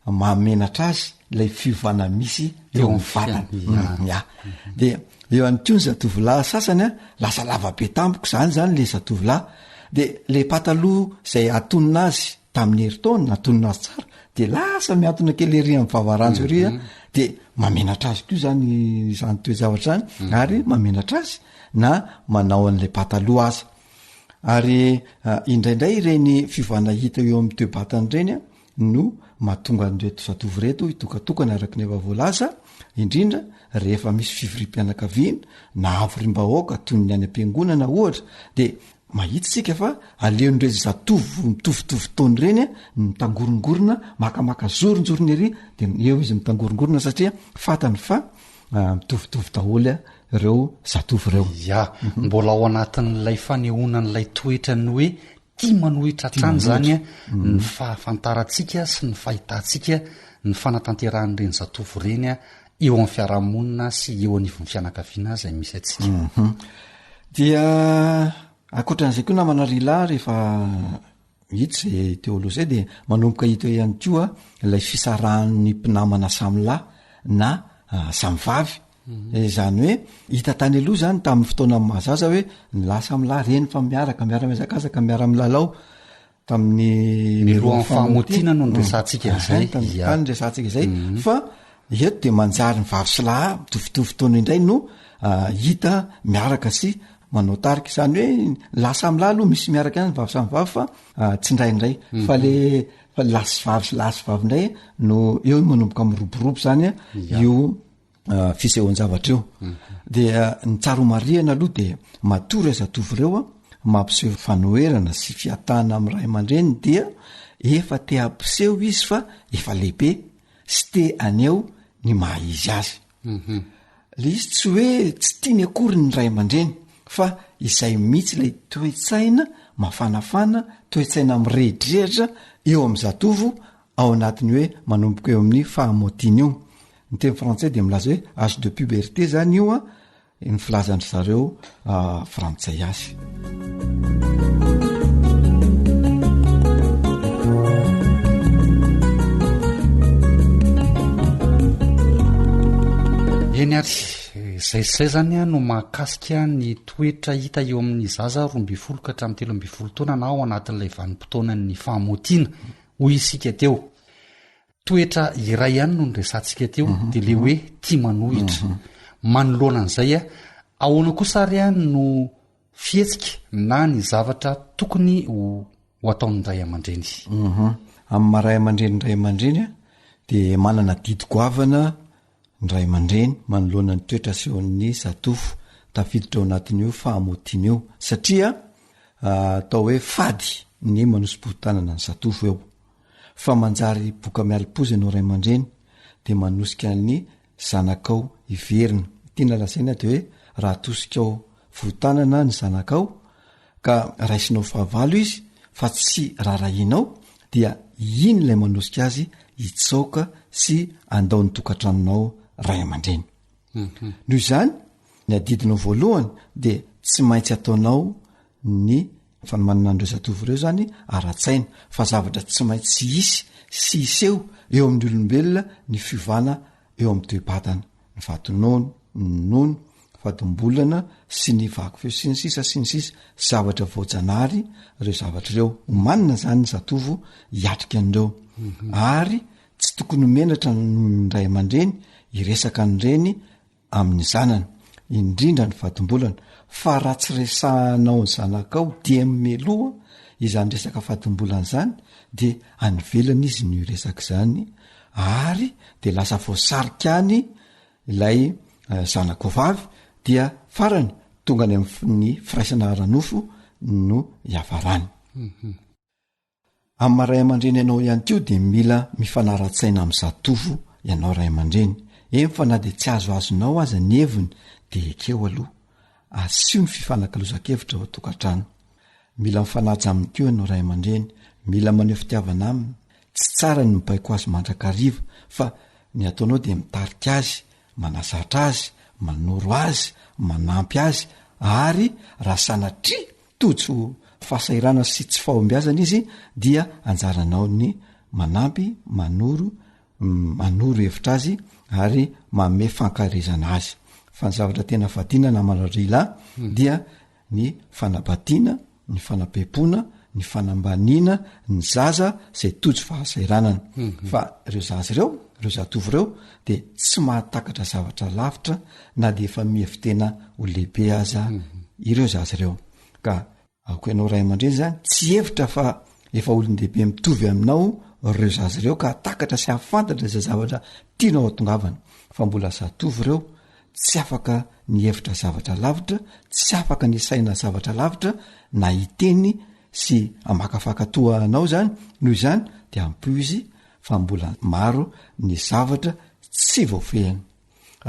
mahamenatra azy ilay fiovana misy eo amin'ny vatany de eo any ko ny zatovolahy sasany lasa lavabe tampoko zany le zatovolahy de le pataloha zay atonina azy tamin'ny heritaona atonina azy tsara de lasa miatona kely ery amin'ny vavaranjo ery de mamenatra azy koa zany toezavatra zany ary mamenatra azy na manao an'lay pataloha azy ary indraindray ireny fiovana hita eo amin'ny toebatany reny no mahatonga an'reto zatovy reto hitokatokana araky ny efa voalaza indrindra rehefa misy fivorim-pianakaviana na avorim-bahoaka toy ny any am-piangonana ohatra de mahitsitsika fa aleon'ireo zatovy mitovitovy taony reny mitangorongorona makamaka zoronjorony ery de eo izy mitangorongorona satria fatany fa mitovitovy daholo ireo zatovy ireo ya mbola ao anatin'ilay fanehoana n'ilay toetra ny hoe tia manohitra trany zany a ny fahafantarantsika sy ny fahitantsika ny fanatanteran'ireny zatovy ireny a eo amin'ny fiarahamonina sy eo anivon'ny fianakaviana zay misy atsika dia akoatran'izay koa namana rila rehefa hitsy zay teolozia dia manomboka hita ihany koa ilay fisarahan'ny mpinamana samylahy na samyvavy zany hoe hita tany aloha zany tamin'ny fotoana mazaza hoe ny lahy samylahy reny fa miara-miazakazaka miara-milalao tamin'ny miroan'ny fahamotiana no nyresantsika zay nyresantsika zay fa eto de manjary ny vavy sy lahy mitovitovy fotoana indray no hita miaraka sy manao tarika zany hoe lahy samylahy aloha misy miaraka any vavy samyvavy fa tsy ndraindray fa le lasy vavy indray no eo manomboka miroborobo zany a io fisehoan-javatra eo dia ny tsaromariana aloha de matory zatovy ireo a mampiseho fanoherana sy fiatana amin'ny ray aman-dreny dia efa te ampiseho izy fa efa lehibe sy te aneo ny maha izy azy le izy tsy hoe tsy tiany akory ny ray aman-dreny fa izay mihitsy ilay toetsaina mafanafana toetsaina mirehdrehatra eo amin'ny zatovo ao anatiny hoe manomboka eo amin'ny fahamotiana io ny teny frantsay de milaza hoe âge de puberté zany io a ny filazandry zareo frantsay azy eny ary zay zany a no mahakasika ny toetra hita eo amin'ny zaza 12 ka hatramin'ny 13 taona na ao anatin'ilay vanim-potoana ny fahamotiana hoy isika teo toetra iray ihany no nyresantsika teo de le hoe tia manohitra manoloana an'izay a ahoana kosa ary a no fietsika na ny zavatra tokony ho ataon'ny ray aman-dreny amin'ny maray aman-dreny ray aman-dreny a de manana didy goavana ny ray aman-dreny manoloana ny toetra sehoan'ny zatofo tafiditra ao anatin'io fahamotiana io satria atao hoe fady ny manosy-botanana ny zatofo eo fa manjary boka mialipozy anao ray aman-dreny de manosika ny zanakao iverina tiana lazaina de hoe raha tosikao votanana ny zanakao ka raisinao fahavalo izy fa tsy rarahinao dia iny lay manosika azy hitsaoka sy andao ny tokantranonao ray aman-dreny noho izany ny adidinao voalohany de tsy maintsy ataonao ny fanomanana andreo zatovy ireo zany ara-tsaina fa zavatra tsy maintsy isy sy iseho eo amin'ny olombelona ny fivana eo amin'ny toe-batana ny vatonono ny nono vatombolana sy ny vaky feo sy ny sisa zavatra voajanary ireo zavatra ireo omanina zany ny zatovo hiatrika an'ireo ary tsy tokony menatra ny ray aman-dreny iresaka an'ireny amin'ny zanany indrindra ny vatombolana fa raha tsy resahanao ny zanakao dia meloa izany resaka fatombolana zany de anivelana izy ny resaka zany ary de lasa voasarikany ilay zanako vavy dia farany tonga any amin'ny firaisana ranofo no iavarany amin'ny ray aman-dreny ianao ihany keo de mila mifanara-tsaina amin'ny zatovo ianao ray aman-dreny fa na de tsy azo azonao aza ny heviny de ekeo aloha asio ny fifanakaloza-kevitra ao tokantrano mila mifanaja amin'ny keo ianao ray aman-dreny mila maneho fitiavana aminy tsy tsara ny mibaiko azy mandrakariva fa ny ataonao de mitarika azy manazatra azy manoro azy manampy azy ary raha sanatria tojo fahasairana sy tsy fahombiazana izy dia anjaranao ny manampy manoro hevitra azy ary mame fankarezana azy fa ny zavatra tena fadina na manarila dia ny fanabatiana ny fanapepona ny fanambaniana ny zaza zay tojo fahasairanana fa ireo zaza ireo zatovy ireo de tsy mahatakatra zavatra lavitra na de efa mihevitena ho lehibe aza ireo zaza ireo ka ako ianao ray aman-dreny zany tsy hevitra fa efa olon-dehibe mitovy aminao ireo zaza ireo ka takatra sy hafantatra zay zavatra tianao atongavana fa mbola zatovy ireo tsy afaka ny hevitra zavatra lavitra tsy afaka ny saina zavatra lavitra na hiteny sy amakafakatoa anao zany noho izany de ampio izy fa mbola maro ny zavatra tsy voafehany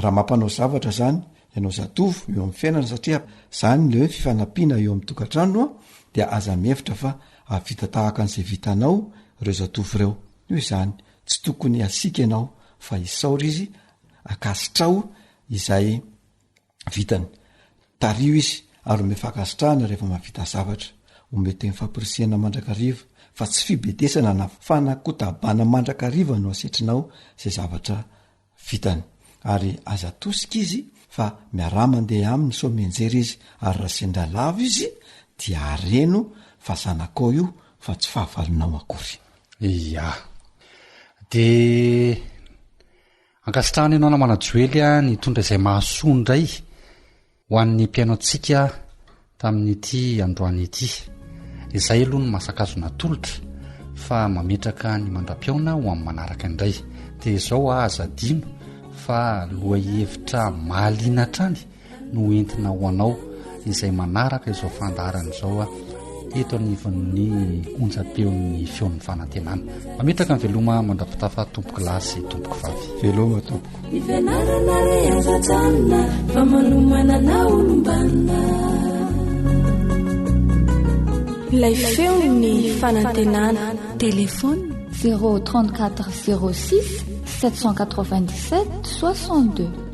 raha mampanao zavatra zany ianao zatovy eo amin'ny fiainana satria zany le hoe fifanampiana eo amin'ny tokantrano a dia aza mihevitra fa avita tahaka an'izay vitanao ireo zatovy ireo io izany tsy tokony asika ianao fa isaora izy akasitrao izay vitany tario izy ary ome fakasitrahana rehefa mahavita zavatra omety mifampirisiana mandrakariva fa tsy fibedesana na fanakotabana mandrakariva no asetrinao zay zavatra vitany ary aza tosika izy fa miara mandeha aminy so menjery izy ary raha sendralava izy dia areno fa zanakao io fa tsy fahavalonao akory. Ia de ankasitrahana ianao namana joely a nitondra izay mahasoa ndray ho an'ny mpiaino antsika tamin'ity androany ity izay aloha no masakazona tolotra fa mametraka ny mandra-piaona ho amin'ny manaraka indray dia izao aza dino fa loha hevitra mahaliana trany no entina ho anao izay manaraka izao fandaharana izao a eto anivon'ny onja-peon'ny feon'ny fanantenana mametraka ny veloma mandrapitafa tompoko lasy tompoko vavy veloma tompoko ny fianarana re azajanona fa manomanana olombanina ilay feon'ny fanantenana téléphone 034 06 797 62.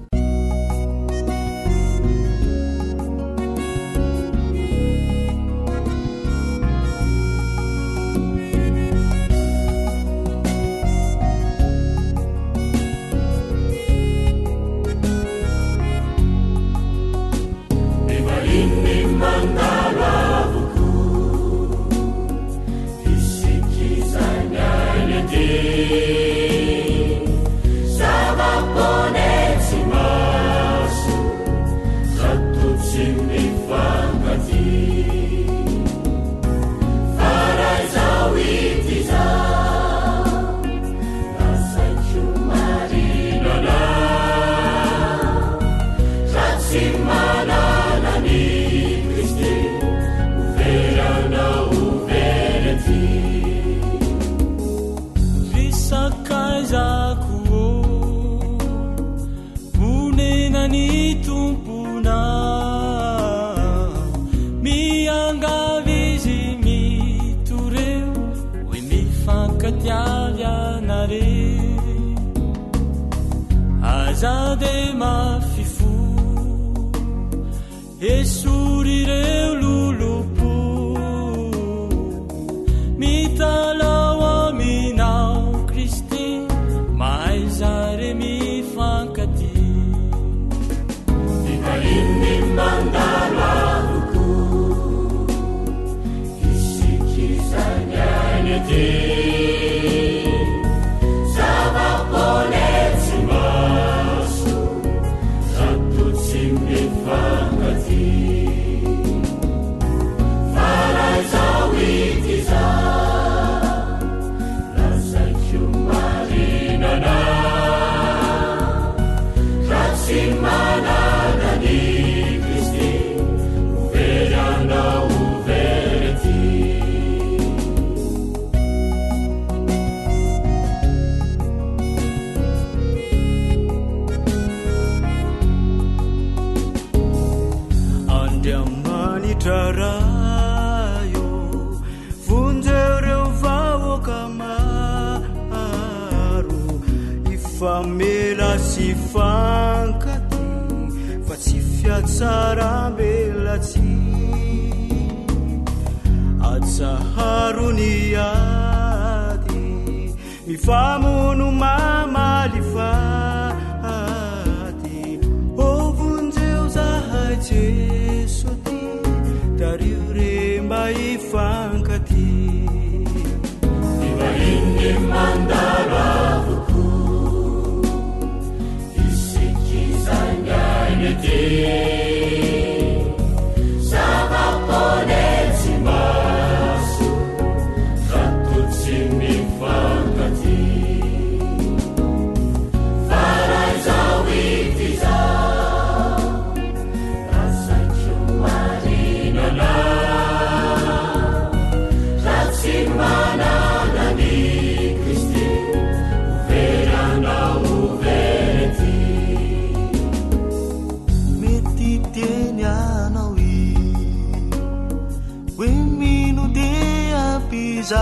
wimino dia pizai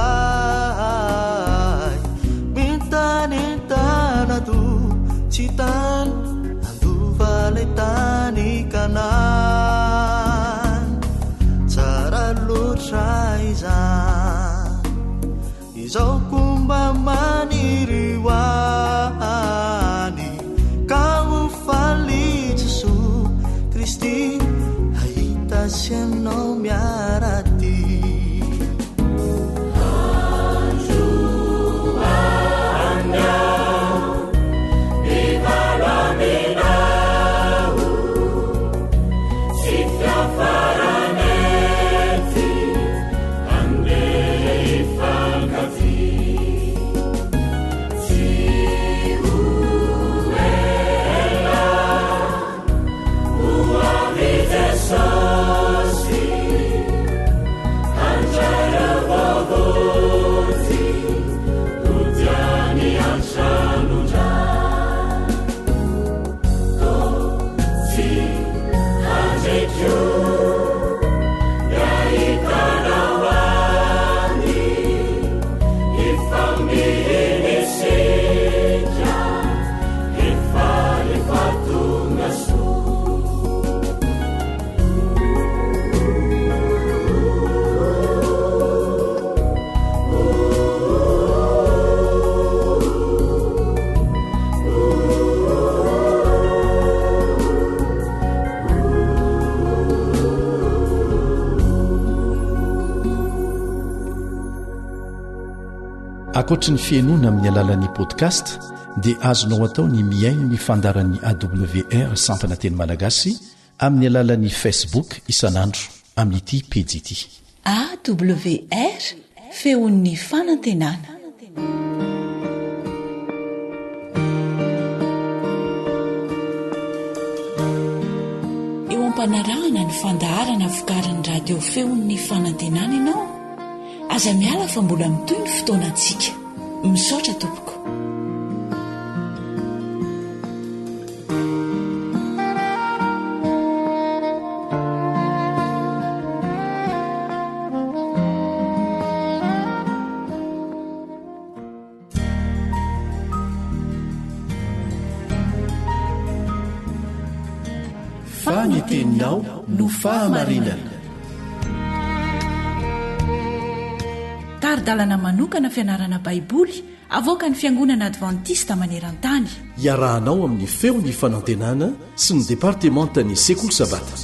mentanentanado citan anduvaletani kanan tsara loatra izan izao komba manirihoany ka hofaly jeso kristy hahita sy aminao miarady akoatra ny fiainoana amin'ny alalan'ni podcast dia azonao atao ny miaino ny fandaran'ny awr sampana teny malagasy amin'ny alalan'ni facebook isan'andro amin'ity pejy ity awr feon'ny fanantenana eo ampanarahana ny fandaharana vokarin'ny radio feon'ny fanantenana ianao aza miala fa mbola mitoy ny fotoana antsika misaotra tompoko faniteninao no fahamarinana taridalana manokana fianarana baiboly avoaka ny fiangonana advantista maneran-tany iarahanao amin'ny feony fanantenana sy ny departementany sekoly sabata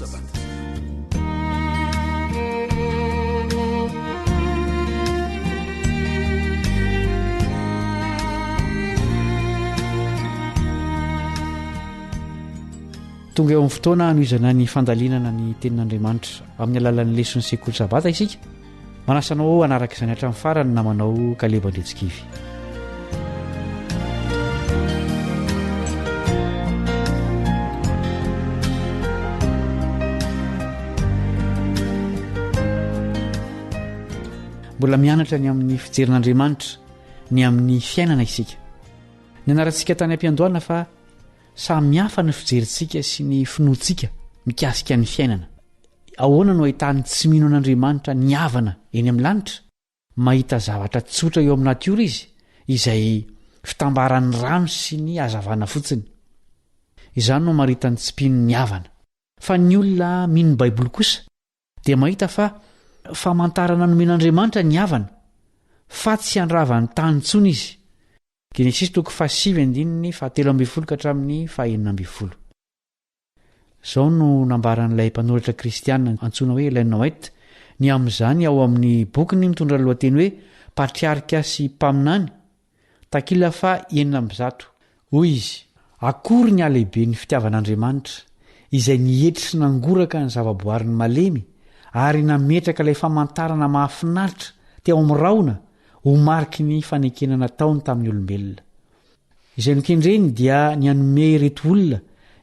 tonga eo amin'ny fotoana anoizana ny fandalinana ny tenin'andriamanitra amin'ny alalan'ny leson'ny sekoly sabata isika manasanao anaraka izany hatramin'ny farany namanao kalebandretsikivy mbola mianatra ny amin'ny fijerin'andriamanitra ny amin'ny fiainana isika ny anarantsika tany am-piandohana fa samihafa ny fijerintsika sy ny finoantsika mikasika ny fiainana ahoana no ahitany tsy mino an'andriamanitra ny havana eny amin'ny lanitra mahita zavatra tsotra eo amin'ny natiora izy izay fitambaran'ny rano sy ny hazavana fotsiny izany no maritany tsy mpino ny havana fa ny olona mino baiboly kosa dia mahita fa famantarana nomen'andriamanitra ny havana fa tsy andravany tany ntsony izy Genesis 5:7-12 Zao no nambaran'ilay mpanoratra kristianina antsoina hoe Ellen White ny amin'izany ao amin'ny bokyny mitondra lohateny hoe patriarika sy mpaminany takila fa 900 hoy izy akory ny alehibe ny fitiavan'Andriamanitra izay nihetry sy nangoraka ny zavaboarin'ny malemy ary nametraka ilay famantarana mahafinaritra teo amin'ny raona ho mariky ny fanekena nataony tamin'ny olombelona izay nokendreny dia ny anome reto olona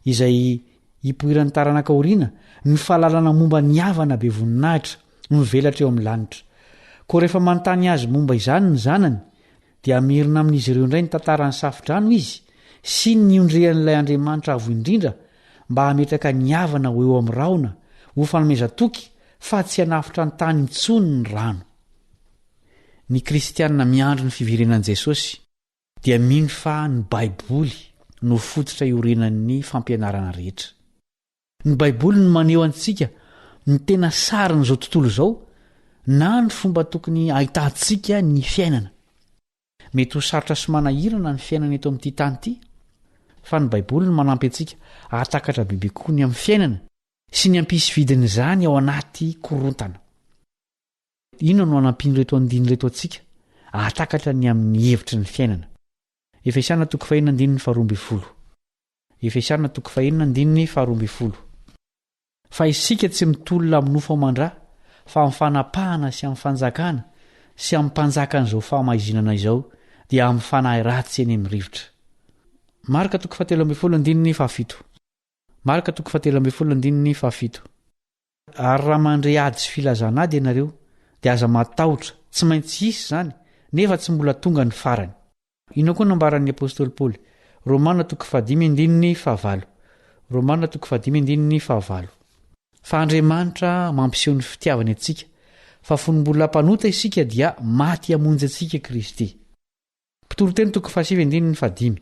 izay hipoiran'ny taranaka oriana ny fahalalana momba ny havana be voninahitra mivelatra eo amin'ny lanitra koa rehefa manontany azy momba izany ny zanany dia mirina amin'izy ireo indray ny tantarany safidrano izy sy ny ondrehan'ilay Andriamanitra avo indrindra mba hametraka ny havana ho eo amin'ny raona ho fanomezatoky fa tsy hanafitra ny tany intsony ny rano. Ny kristianina miandro ny fiverenan'i Jesosy dia mino fa ny baiboly no fototra iorenan'ny fampianarana rehetra. Ny baiboly no maneho antsika ny tena sarin'izao tontolo izao na ny fomba tokony ahitantsika ny fiainana. Mety ho sarotra sy manahirana ny fiainana eto amin'ity tany ity, fa ny baiboly no manampy antsika ahatakatra biby koa ny amin'ny fiainana sy ny ampisy vidin'izany ao anaty korontana. Ino no anampin'reto andiny reto antsika ahatakatra ny amin'ny hevitry ny fiainana. Efesiana 5:12. Fa isika tsy mitolona amin'ny nofo amandra fa amin'ny fanapahana sy amin'ny fanjakana sy amin'ny mpanjakan'izao fahamahizinana izao dia amin'ny fanahy ratsy eny amin'ny rivotra. Marka 7:17. Ary raha mandre ady sy filazana ady ianareo dia aza matahotra, tsy maintsy hisy izany nefa tsy mbola tonga ny farany. Ino koa nambaran'ny apôstôly Paoly? Romana 5:5. Fa Andriamanitra mampiseho ny fitiavany antsika, fa fony mbola mpanota isika dia maty hamonjy antsika Kristy. Pitoriteny 5:7.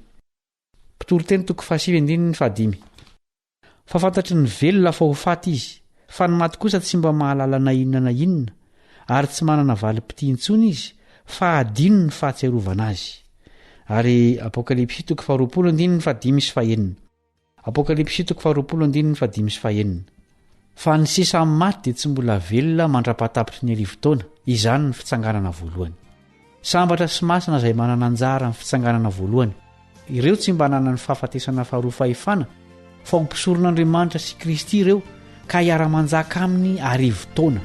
Fa fantatry ny velona fa ho faty izy, fa ny maty kosa tsy mba mahalala na inona na inona, ary tsy manana valim-pity intsony izy, fa adino ny fahatsiarovana azy. Ary Apokalipsy 20:5. Fa ny sisa amin'ny maty dia tsy mbola velona mandrapatapitry ny arivo-taona, izany ny fitsanganana voalohany. Sambatra sy masina izay manana anjara amin'ny fitsanganana voalohany, ireo tsy mba nanana ny fahafatesana faharoa fahefana, fa hompisoron'Andriamanitra sy Kristy ireo ka hiara-manjaka aminy arivo-taona.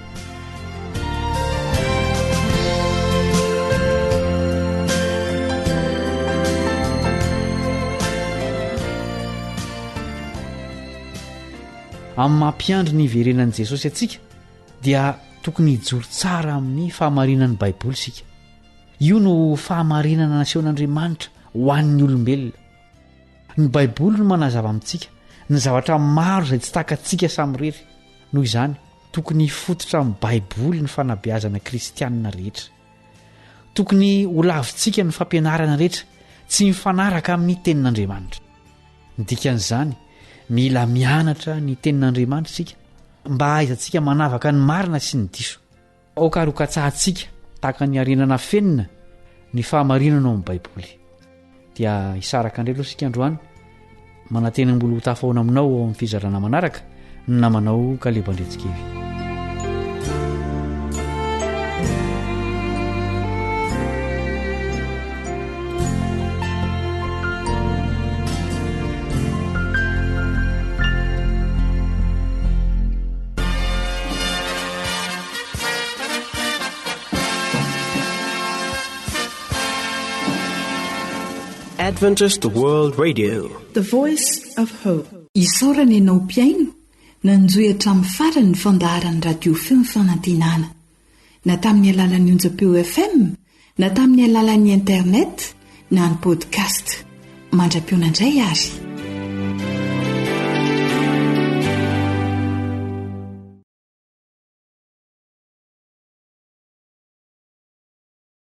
Amin'ny mampiandry ny iverenan'i Jesosy atsika dia tokony hijoro tsara amin'ny fahamarinan'ny baiboly sika. Io no fahamarinana nasehon'Andriamanitra ho an'ny olombelona. Ny baiboly no manazava amintsika ny zavatra maro izay tsy takantsika samirery. Noho izany tokony hifototra amin'ny baiboly ny fanabeazana kristianina rehetra. Tokony ho lavintsika ny fampianarana rehetra tsy mifanaraka amin'ny tenin'Andriamanitra. Ny dikan'izany mila mianatra ny tenin'Andriamanitra sika mba hahaizantsika manavaka ny marina sy ny diso. Aokarokatsahantsika tahaka ny arenana fenina ny fahamarinana ao amin'ny baiboly. Dia hisaraka indray aloha sika androany, manantenam-bola ho tafahoana aminao ao amin'ny fizarana manaraka ny namanao Kalebo Andretsikevy. Adventist World Radio, The Voice of Hope. Isaorana ianao mpiaino na ninjohy hatramin'ny farany ny fandaharan'ny radio feo fanantenana, na tamin'ny alalan'ny onjapeo FM, na tamin'ny alalan'ny internet, na ny podcast. Mandra-pionandray ary.